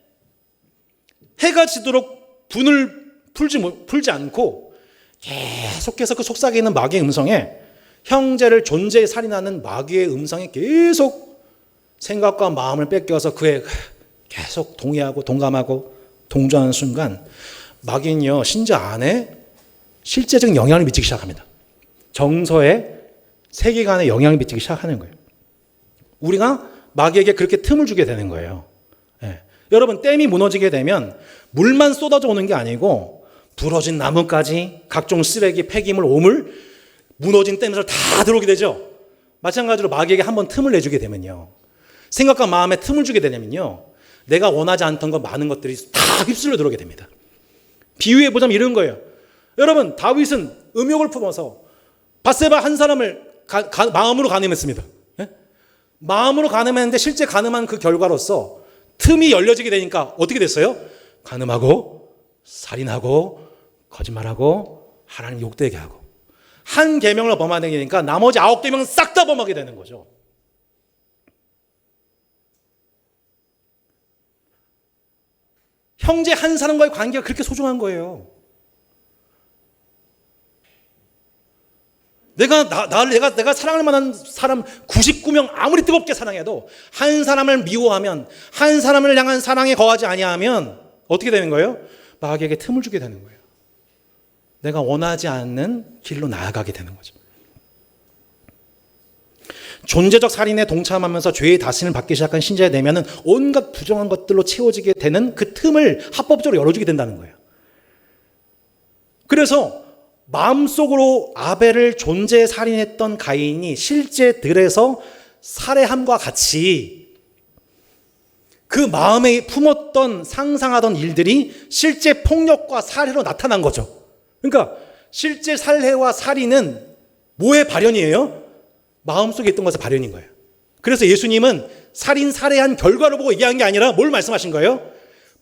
해가 지도록 분을 풀지 않고 계속해서 그 속삭이는 있는 마귀의 음성에 형제를 존재에 살인하는 마귀의 음성에 계속 생각과 마음을 뺏겨서 그에 계속 동의하고 동감하고 동조하는 순간 마귀는요 신자 안에 실제적인 영향을 미치기 시작합니다. 정서에 세계관에 영향을 미치기 시작하는 거예요. 우리가 마귀에게 그렇게 틈을 주게 되는 거예요. 예. 여러분, 댐이 무너지게 되면 물만 쏟아져 오는 게 아니고 부러진 나무까지 각종 쓰레기, 폐기물, 오물, 무너진 댐에서 다 들어오게 되죠. 마찬가지로 마귀에게 한번 틈을 내주게 되면요, 생각과 마음에 틈을 주게 되냐면요, 내가 원하지 않던 것 많은 것들이 다 휩쓸려 들어오게 됩니다. 비유해보자면 이런 거예요. 여러분, 다윗은 음욕을 품어서 밧세바 한 사람을 마음으로 간음했습니다. 예? 마음으로 간음했는데 실제 간음한 그 결과로서 틈이 열려지게 되니까 어떻게 됐어요? 간음하고 살인하고 거짓말하고 하나님 욕되게 하고 한 계명을 범하게 되니까 나머지 9계명은 싹 다 범하게 되는 거죠. 형제 한 사람과의 관계가 그렇게 소중한 거예요. 내가 사랑할 만한 사람 99명 아무리 뜨겁게 사랑해도 한 사람을 미워하면, 한 사람을 향한 사랑에 거하지 아니하면 어떻게 되는 거예요? 마귀에게 틈을 주게 되는 거예요. 내가 원하지 않는 길로 나아가게 되는 거죠. 존재적 살인에 동참하면서 죄의 다스림을 받기 시작한 신자가 되면은 온갖 부정한 것들로 채워지게 되는 그 틈을 합법적으로 열어주게 된다는 거예요. 그래서 마음속으로 아벨을 존재 살인했던 가인이 실제 들에서 살해함과 같이 그 마음에 품었던 상상하던 일들이 실제 폭력과 살해로 나타난 거죠. 그러니까 실제 살해와 살인은 뭐의 발현이에요? 마음속에 있던 것의 발현인 거예요. 그래서 예수님은 살인, 살해한 결과를 보고 얘기한 게 아니라 뭘 말씀하신 거예요?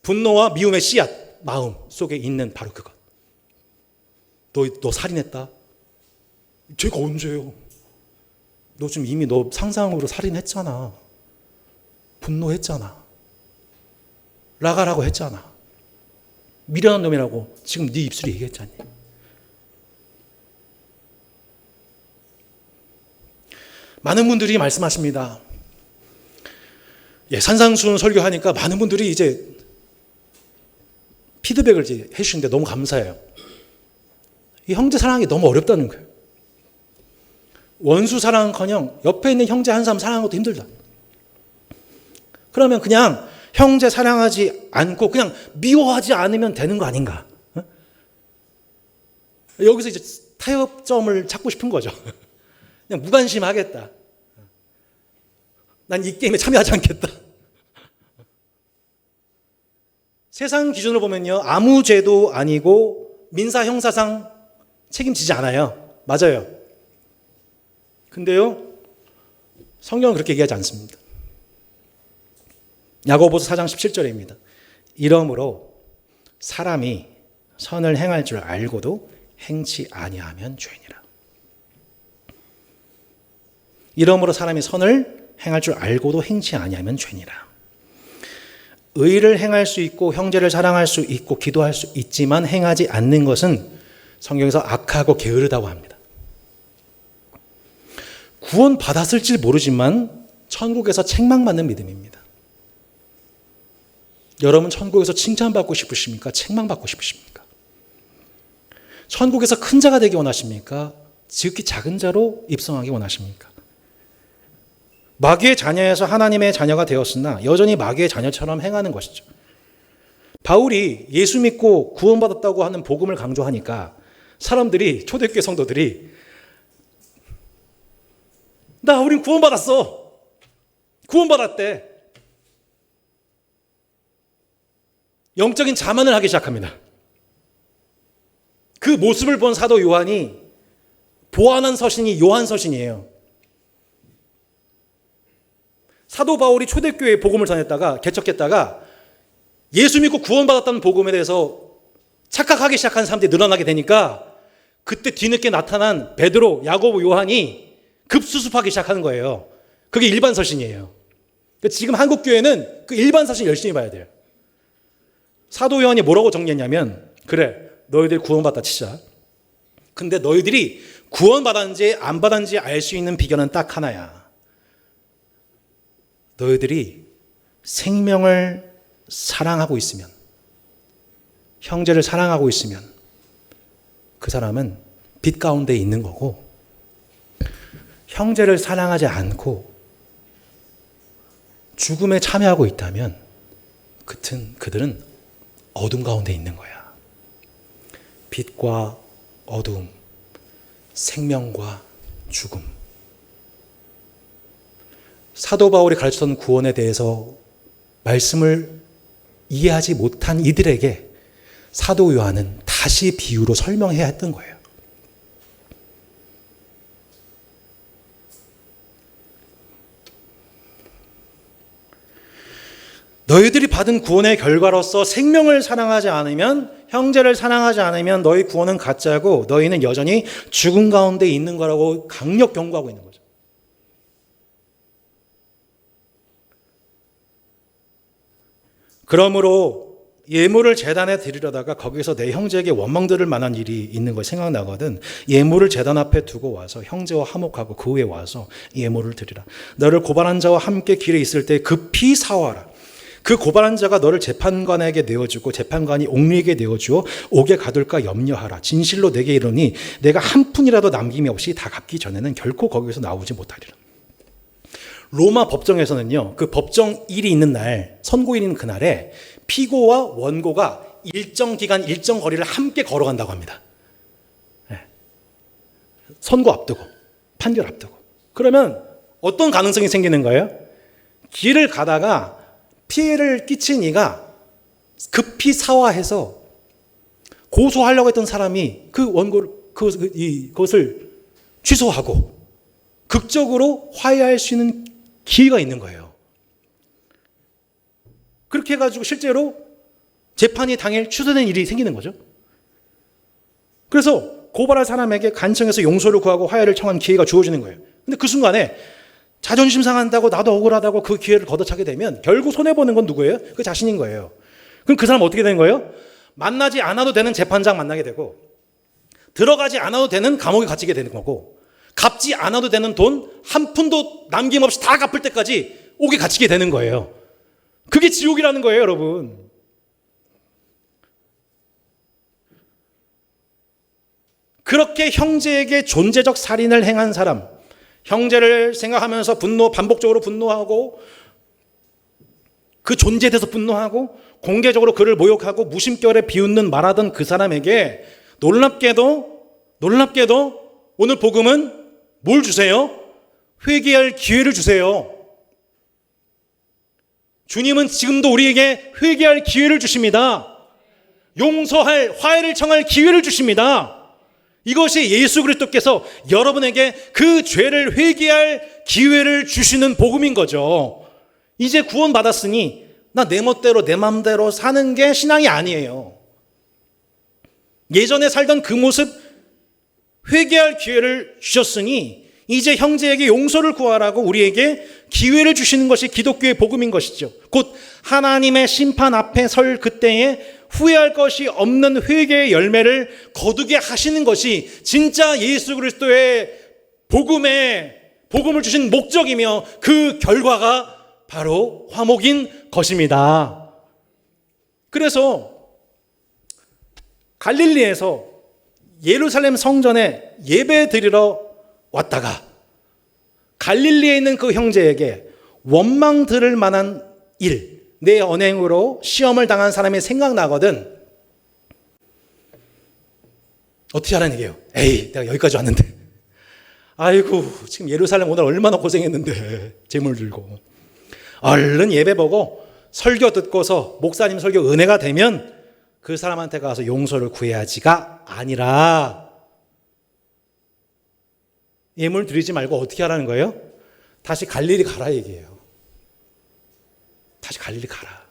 분노와 미움의 씨앗, 마음 속에 있는 바로 그것. 너 살인했다? 제가 언제요? 너 지금 이미 너 상상으로 살인했잖아. 분노했잖아. 라가라고 했잖아. 미련한 놈이라고 지금 네 입술이 얘기했잖니. 많은 분들이 말씀하십니다. 예, 산상수훈 설교하니까 많은 분들이 이제 피드백을 이제 해주시는데 너무 감사해요. 이 형제 사랑하기 너무 어렵다는 거예요. 원수 사랑은커녕 옆에 있는 형제 한 사람 사랑하는 것도 힘들다. 그러면 그냥 형제 사랑하지 않고 그냥 미워하지 않으면 되는 거 아닌가? 여기서 이제 타협점을 찾고 싶은 거죠. 그냥 무관심하겠다. 난 이 게임에 참여하지 않겠다. 세상 기준으로 보면요, 아무 죄도 아니고 민사 형사상 책임지지 않아요. 맞아요. 근데요, 성경은 그렇게 얘기하지 않습니다. 야고보서 4장 17절입니다. 이러므로 사람이 선을 행할 줄 알고도 행치 아니하면 죄니라. 이러므로 사람이 선을 행할 줄 알고도 행치 아니하면 죄니라. 의를 행할 수 있고 형제를 사랑할 수 있고 기도할 수 있지만 행하지 않는 것은 성경에서 악하고 게으르다고 합니다. 구원 받았을지 모르지만 천국에서 책망받는 믿음입니다. 여러분 천국에서 칭찬받고 싶으십니까? 책망받고 싶으십니까? 천국에서 큰 자가 되기 원하십니까? 지극히 작은 자로 입성하기 원하십니까? 마귀의 자녀에서 하나님의 자녀가 되었으나 여전히 마귀의 자녀처럼 행하는 것이죠. 바울이 예수 믿고 구원받았다고 하는 복음을 강조하니까 사람들이, 초대교회 성도들이 우린 구원받았어. 구원받았대. 영적인 자만을 하기 시작합니다. 그 모습을 본 사도 요한이 보완한 서신이 요한 서신이에요. 사도 바울이 초대교회에 복음을 전했다가 개척했다가 예수 믿고 구원받았다는 복음에 대해서 착각하기 시작한 사람들이 늘어나게 되니까 그때 뒤늦게 나타난 베드로, 야고보, 요한이 급수습하기 시작하는 거예요. 그게 일반 서신이에요. 지금 한국 교회는 그 일반 서신 열심히 봐야 돼요. 사도 요한이 뭐라고 정리했냐면, 그래, 너희들 구원받다 치자. 근데 너희들이 구원받았는지 안 받았는지 알 수 있는 비결은 딱 하나야. 너희들이 생명을 사랑하고 있으면, 형제를 사랑하고 있으면 그 사람은 빛 가운데 있는 거고, 형제를 사랑하지 않고 죽음에 참여하고 있다면 그들은 어둠 가운데 있는 거야. 빛과 어둠, 생명과 죽음. 사도 바울이 가르쳤던 구원에 대해서 말씀을 이해하지 못한 이들에게 사도 요한은 다시 비유로 설명해야 했던 거예요. 너희들이 받은 구원의 결과로서 생명을 사랑하지 않으면, 형제를 사랑하지 않으면 너희 구원은 가짜고 너희는 여전히 죽음 가운데 있는 거라고 강력 경고하고 있는 거죠. 그러므로 예물을 제단에 드리려다가 거기서 내 형제에게 원망 들을 만한 일이 있는 거 생각나거든. 예물을 제단 앞에 두고 와서 형제와 화목하고 그 후에 와서 예물을 드리라. 너를 고발한 자와 함께 길에 있을 때 급히 사와라. 그 고발한 자가 너를 재판관에게 내어주고 재판관이 옥리에게 내어주어 옥에 가둘까 염려하라. 진실로 내게 이르니 내가 한 푼이라도 남김이 없이 다 갚기 전에는 결코 거기서 나오지 못하리라. 로마 법정에서는요, 그 법정일이 있는 날, 선고일이 있는 그날에 피고와 원고가 일정 기간, 일정 거리를 함께 걸어간다고 합니다. 선고 앞두고, 판결 앞두고. 그러면 어떤 가능성이 생기는 거예요? 길을 가다가 피해를 끼친 이가 급히 사화해서 고소하려고 했던 사람이 그 원고를, 그것을 취소하고 극적으로 화해할 수 있는 기회가 있는 거예요. 그렇게 해가지고 실제로 재판이 당일 취소된 일이 생기는 거죠. 그래서 고발할 사람에게 간청해서 용서를 구하고 화해를 청한 기회가 주어지는 거예요. 근데 그 순간에 자존심 상한다고 나도 억울하다고 그 기회를 걷어차게 되면 결국 손해보는 건 누구예요? 그 자신인 거예요. 그럼 그 사람 어떻게 되는 거예요? 만나지 않아도 되는 재판장 만나게 되고, 들어가지 않아도 되는 감옥에 갇히게 되는 거고, 갚지 않아도 되는 돈 한 푼도 남김없이 다 갚을 때까지 옥에 갇히게 되는 거예요. 그게 지옥이라는 거예요, 여러분. 그렇게 형제에게 존재적 살인을 행한 사람, 형제를 생각하면서 반복적으로 분노하고 그 존재에 대해서 분노하고 공개적으로 그를 모욕하고 무심결에 비웃는 말하던 그 사람에게 놀랍게도 오늘 복음은 뭘 주세요? 회개할 기회를 주세요. 주님은 지금도 우리에게 회개할 기회를 주십니다. 용서할, 화해를 청할 기회를 주십니다. 이것이 예수 그리스도께서 여러분에게 그 죄를 회개할 기회를 주시는 복음인 거죠. 이제 구원받았으니 나 내 멋대로 내 마음대로 사는 게 신앙이 아니에요. 예전에 살던 그 모습 회개할 기회를 주셨으니 이제 형제에게 용서를 구하라고 우리에게 기회를 주시는 것이 기독교의 복음인 것이죠. 곧 하나님의 심판 앞에 설 그때에 후회할 것이 없는 회개의 열매를 거두게 하시는 것이 진짜 예수 그리스도의 복음을 주신 목적이며 그 결과가 바로 화목인 것입니다. 그래서 갈릴리에서 예루살렘 성전에 예배 드리러 왔다가 갈릴리에 있는 그 형제에게 원망 들을 만한 일, 내 언행으로 시험을 당한 사람이 생각나거든. 어떻게 하라는 얘기예요? 에이, 내가 여기까지 왔는데. 아이고, 지금 예루살렘 오늘 얼마나 고생했는데, 재물 들고. 얼른 예배 보고 설교 듣고서 목사님 설교 은혜가 되면 그 사람한테 가서 용서를 구해야지가 아니라 예물 드리지 말고 어떻게 하라는 거예요? 다시 갈릴리 가라 얘기예요. 다시 갈릴리 가라.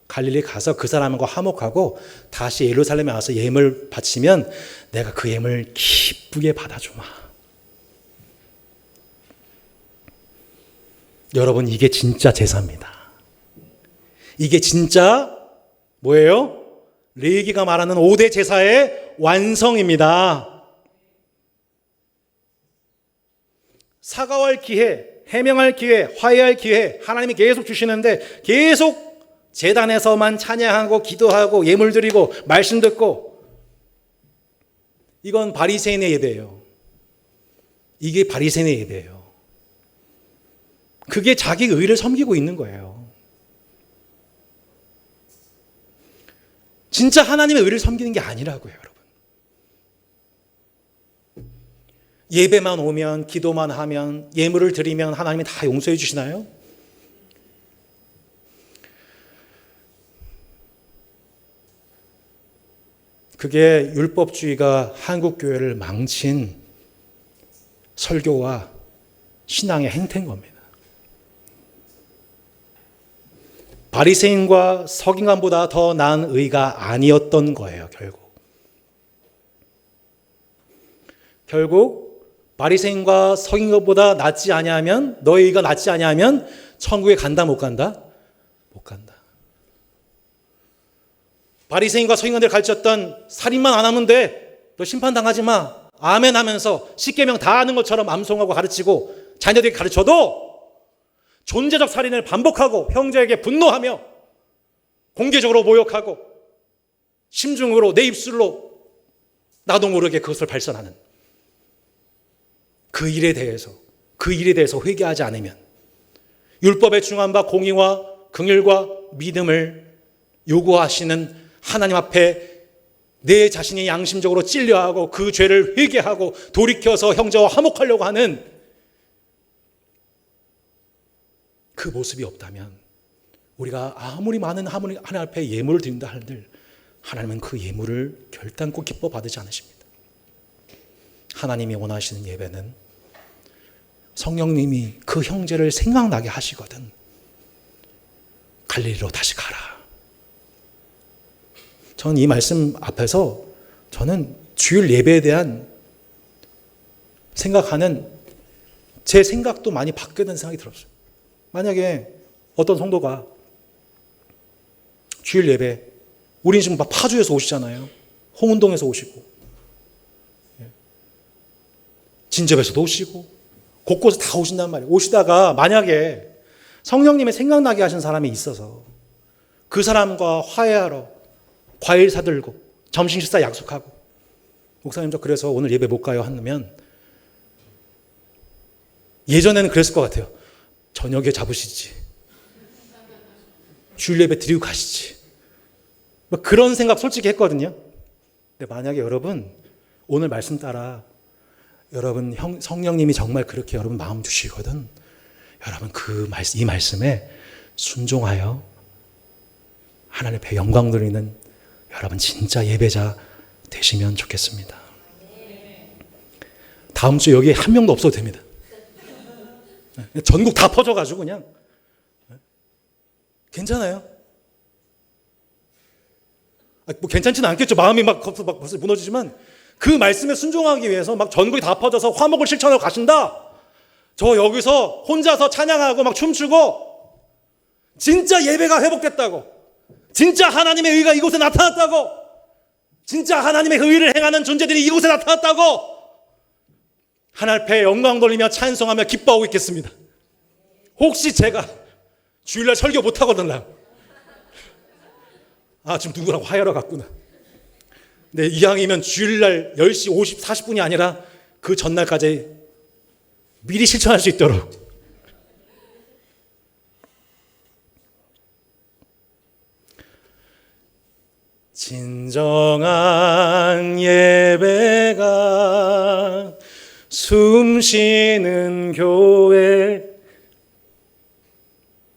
갈릴리 가서 그 사람과 화목하고 다시 예루살렘에 와서 예물 바치면 내가 그 예물 기쁘게 받아주마. 여러분, 이게 진짜 제사입니다. 이게 진짜 뭐예요? 레위기가 말하는 5대 제사의 완성입니다. 사과할 기회, 해명할 기회, 화해할 기회 하나님이 계속 주시는데 계속 제단에서만 찬양하고 기도하고 예물 드리고 말씀 듣고, 이건 바리새인의 예배예요. 이게 바리새인의 예배예요. 그게 자기 의를 섬기고 있는 거예요. 진짜 하나님의 의를 섬기는 게 아니라고요, 여러분. 예배만 오면, 기도만 하면, 예물을 드리면 하나님이 다 용서해 주시나요? 그게 율법주의가 한국교회를 망친 설교와 신앙의 행태인 겁니다. 바리새인과 서기관보다 더 나은 의가 아니었던 거예요, 결국 바리새인과 서기관보다 낫지 아니하면, 너의 의가 낫지 아니하면 천국에 간다 못 간다? 못 간다. 바리새인과 서기관들 가르쳤던 살인만 안 하면 돼, 너 심판당하지 마, 아멘 하면서 십계명 다 아는 것처럼 암송하고 가르치고 자녀들에게 가르쳐도 존재적 살인을 반복하고 형제에게 분노하며 공개적으로 모욕하고 심중으로 내 입술로 나도 모르게 그것을 발산하는 그 일에 대해서 회개하지 않으면 율법에 중한 바 공의와 긍휼과 믿음을 요구하시는 하나님 앞에 내 자신이 양심적으로 찔려하고 그 죄를 회개하고 돌이켜서 형제와 화목하려고 하는 그 모습이 없다면, 우리가 아무리 많은 하나님 앞에 예물을 드린다 한들 하나님은 그 예물을 결단코 기뻐 받으지 않으십니다. 하나님이 원하시는 예배는 성령님이 그 형제를 생각나게 하시거든 갈릴리로 다시 가라. 저는 이 말씀 앞에서 저는 주일 예배에 대한 생각하는 제 생각도 많이 바뀌게 된 생각이 들었어요. 만약에 어떤 성도가 주일 예배, 우린 지금 막 파주에서 오시잖아요. 홍은동에서 오시고, 진접에서도 오시고, 곳곳에 다 오신단 말이에요. 오시다가 만약에 성령님의 생각나게 하신 사람이 있어서 그 사람과 화해하러 과일 사들고 점심 식사 약속하고, 목사님 저 그래서 오늘 예배 못 가요 하면, 예전에는 그랬을 것 같아요. 저녁에 잡으시지, 주일 예배 드리고 가시지, 뭐 그런 생각 솔직히 했거든요. 근데 만약에 여러분 오늘 말씀 따라 여러분 성령님이 정말 그렇게 여러분 마음 주시거든, 여러분 이 말씀에 순종하여 하나님 앞에 영광 돌리는 여러분 진짜 예배자 되시면 좋겠습니다. 다음 주 여기에 한 명도 없어도 됩니다. 전국 다 퍼져가지고 그냥 괜찮아요. 뭐 괜찮지는 않겠죠. 마음이 막 벌써 무너지지만 그 말씀에 순종하기 위해서 막 전국이 다 퍼져서 화목을 실천하고 가신다. 저 여기서 혼자서 찬양하고 막 춤추고 진짜 예배가 회복됐다고, 진짜 하나님의 의가 이곳에 나타났다고, 진짜 하나님의 의를 행하는 존재들이 이곳에 나타났다고 하나님 앞에 영광 돌리며 찬송하며 기뻐하고 있겠습니다. 혹시 제가 주일날 설교 못하거든요. 지금 누구랑 화해하러 갔구나. 네, 이왕이면 주일날 10시 40분이 아니라 그 전날까지 미리 실천할 수 있도록. 진정한 예배가 숨쉬는 교회,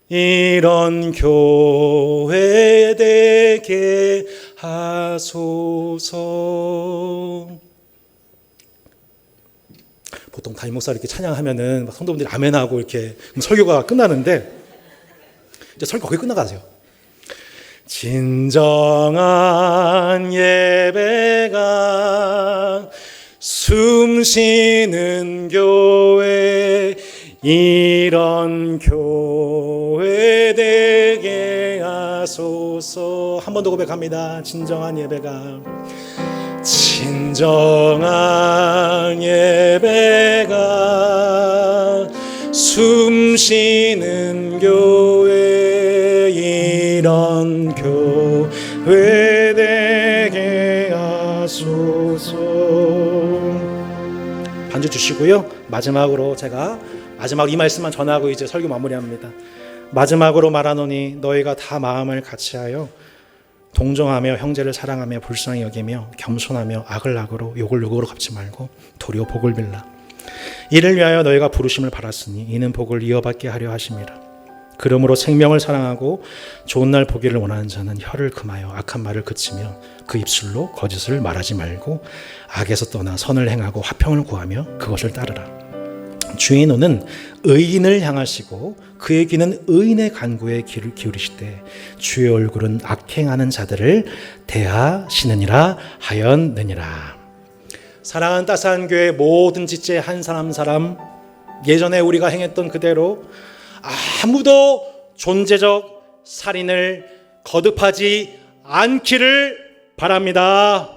이런 교회 되게 하소서. 보통 담임 목사 이렇게 찬양하면은 성도분들이 아멘하고 이렇게 설교가 끝나는데, 이제 설교 거의 끝나가세요. 진정한 예배가 숨쉬는 교회, 이런 교회 되게 하소서. 한 번 더 고백합니다. 진정한 예배가, 진정한 예배가 숨쉬는 교회, 이런 교회 되게 하소서. 반주 주시고요. 마지막으로 제가 마지막 이 말씀만 전하고 이제 설교 마무리합니다. 마지막으로 말하노니 너희가 다 마음을 같이하여 동정하며 형제를 사랑하며 불쌍히 여기며 겸손하며 악을 악으로 욕을 욕으로 갚지 말고 도리어 복을 빌라. 이를 위하여 너희가 부르심을 받았으니 이는 복을 이어받게 하려 하심이라. 그러므로 생명을 사랑하고 좋은 날 보기를 원하는 자는 혀를 금하여 악한 말을 그치며 그 입술로 거짓을 말하지 말고 악에서 떠나 선을 행하고 화평을 구하며 그것을 따르라. 주의 눈은 의인을 향하시고 그의 귀는 의인의 간구에 귀를 기울이시되 주의 얼굴은 악행하는 자들을 대하시느니라 하였느니라. 사랑하는 따스한 교회 모든 지체 한 사람 예전에 우리가 행했던 그대로 아무도 존재적 살인을 거듭하지 않기를 바랍니다.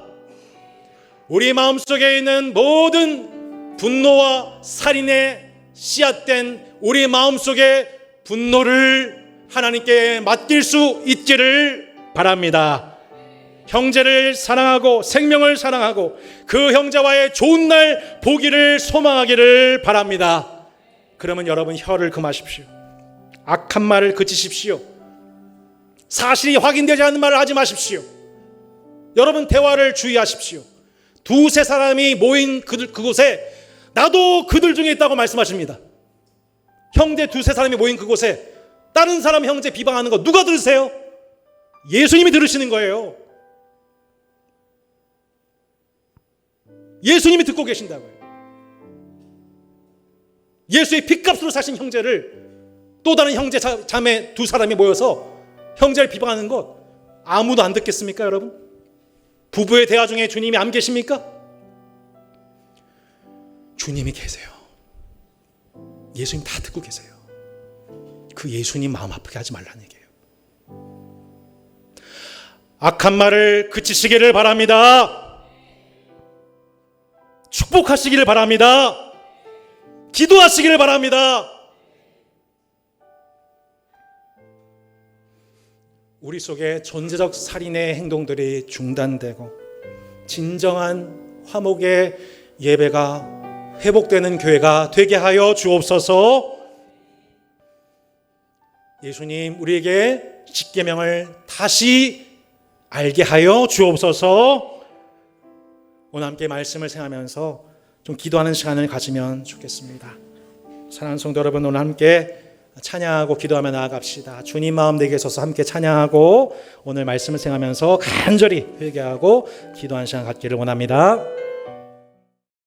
우리 마음속에 있는 모든 분노와 살인에 씨앗된 우리 마음속의 분노를 하나님께 맡길 수 있기를 바랍니다. 형제를 사랑하고 생명을 사랑하고 그 형제와의 좋은 날 보기를 소망하기를 바랍니다. 그러면 여러분 혀를 금하십시오. 악한 말을 그치십시오. 사실이 확인되지 않는 말을 하지 마십시오. 여러분 대화를 주의하십시오. 두세 사람이 모인 그곳에 나도 그들 중에 있다고 말씀하십니다. 형제 두세 사람이 모인 그곳에 다른 사람 형제 비방하는 거 누가 들으세요? 예수님이 들으시는 거예요. 예수님이 듣고 계신다고요. 예수의 핏값으로 사신 형제를 또 다른 형제 자매 두 사람이 모여서 형제를 비방하는 것 아무도 안 듣겠습니까, 여러분? 부부의 대화 중에 주님이 안 계십니까? 주님이 계세요. 예수님 다 듣고 계세요. 그 예수님 마음 아프게 하지 말라는 얘기예요. 악한 말을 그치시기를 바랍니다. 축복하시기를 바랍니다. 기도하시기를 바랍니다. 우리 속에 존재적 살인의 행동들이 중단되고 진정한 화목의 예배가 회복되는 교회가 되게 하여 주옵소서. 예수님 우리에게 십계명을 다시 알게 하여 주옵소서. 오늘 함께 말씀을 생각하면서 좀 기도하는 시간을 가지면 좋겠습니다. 사랑하는 성도 여러분, 오늘 함께 찬양하고 기도하며 나아갑시다. 주님 마음 내게 서서 함께 찬양하고 오늘 말씀을 생각하면서 간절히 회개하고 기도하는 시간 갖기를 원합니다.